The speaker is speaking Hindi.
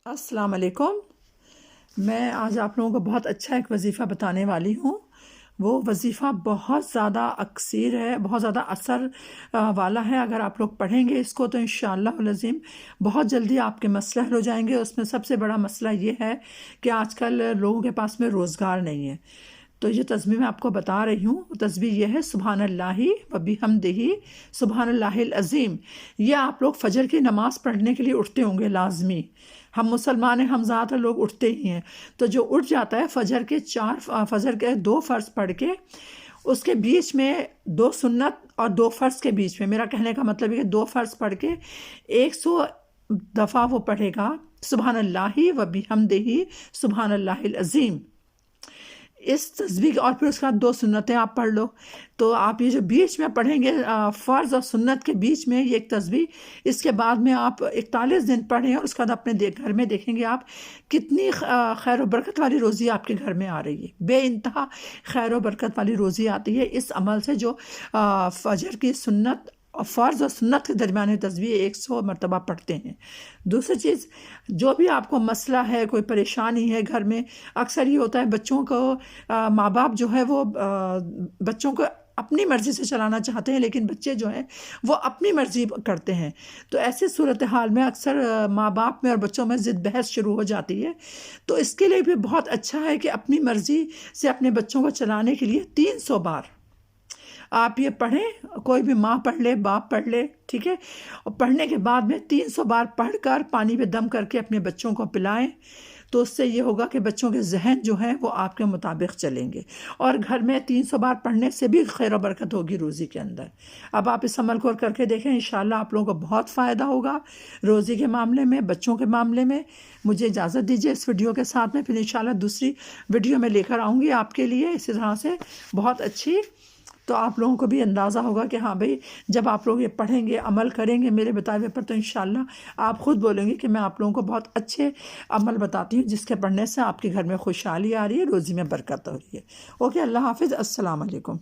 अस्सलाम वालेकुम। मैं आज आप लोगों को बहुत अच्छा एक वज़ीफ़ा बताने वाली हूँ। वो वज़ीफ़ा बहुत ज़्यादा अक्सीर है, बहुत ज़्यादा असर वाला है। अगर आप लोग पढ़ेंगे इसको तो इंशाअल्लाहुल अज़ीम बहुत जल्दी आपके मसले हल हो जाएंगे। उसमें सबसे बड़ा मसला ये है कि आजकल लोगों के पास में रोज़गार नहीं है। तो ये तस्बीह मैं आपको बता रही हूँ। तस्बीह ये है सुबहानल्लाहि व बिहम्दिही सुबहानल्लाहिल अज़ीम। ये आप लोग फ़जर की नमाज़ पढ़ने के लिए उठते होंगे लाजमी। हम मुसलमान हैं, हम ज़्यादातर लोग उठते ही हैं। तो जो उठ जाता है फ़जर के 2 फ़र्ज़ पढ़ के उसके बीच में 2 सुन्नत और 2 फ़र्ज़ के बीच में, मेरा कहने का मतलब है कि 2 फ़र्ज़ पढ़ के 100 दफ़ा वो पढ़ेगा सुबहानल्लाहि व बिहम्दिही सुबहानल्लाहिल अज़ीम। इस तस्बीह और फिर उसके बाद 2 सुन्नतें आप पढ़ लो। तो आप ये जो बीच में पढ़ेंगे फ़र्ज़ और सुन्नत के बीच में ये एक तस्बीह, इसके बाद में आप 41 दिन पढ़ें और उसके बाद अपने घर में देखेंगे आप कितनी खैर व बरकत वाली रोज़ी आपके घर में आ रही है। बेइंतहा खैर व बरकत वाली रोज़ी आती है इस अमल से जो फ़जर की सुन्नत और फ़र्ज़ और सुन्नत के दरमियान तस्बीह 100 मरतबा पढ़ते हैं। दूसरी चीज़, जो भी आपको मसला है, कोई परेशानी है घर में, अक्सर ये होता है बच्चों को माँ बाप जो है वो बच्चों को अपनी मर्ज़ी से चलाना चाहते हैं, लेकिन बच्चे जो हैं वो अपनी मर्ज़ी करते हैं। तो ऐसे सूरत हाल में अक्सर माँ बाप में और बच्चों में ज़िद बहस शुरू हो जाती है। तो इसके लिए भी बहुत अच्छा है कि अपनी मर्ज़ी से अपने बच्चों को चलाने के लिए 300 बार आप ये पढ़ें। कोई भी माँ पढ़ ले, बाप पढ़ ले, ठीक है। और पढ़ने के बाद में 300 बार पढ़कर पानी पे दम करके अपने बच्चों को पिलाएं। तो उससे ये होगा कि बच्चों के जहन जो हैं वो आपके मुताबिक चलेंगे। और घर में 300 बार पढ़ने से भी खैर व बरकत होगी रोज़ी के अंदर। अब आप इस अमल को करके देखें, इंशाअल्लाह आप लोगों को बहुत फ़ायदा होगा रोज़ी के मामले में, बच्चों के मामले में। मुझे इजाज़त दीजिए इस वीडियो के साथ में, फिर इंशाअल्लाह दूसरी वीडियो में लेकर आऊँगी आपके लिए इसी तरह से बहुत अच्छी। तो आप लोगों को भी अंदाज़ा होगा कि हाँ भाई, जब आप लोग ये पढ़ेंगे, अमल करेंगे मेरे बताए हुए पर, तो इंशाअल्लाह आप ख़ुद बोलेंगे कि मैं आप लोगों को बहुत अच्छे अमल बताती हूँ जिसके पढ़ने से आपके घर में खुशहाली आ रही है, रोज़ी में बरकत हो रही है। ओके, अल्लाह हाफ़िज़, अस्सलाम वालेकुम।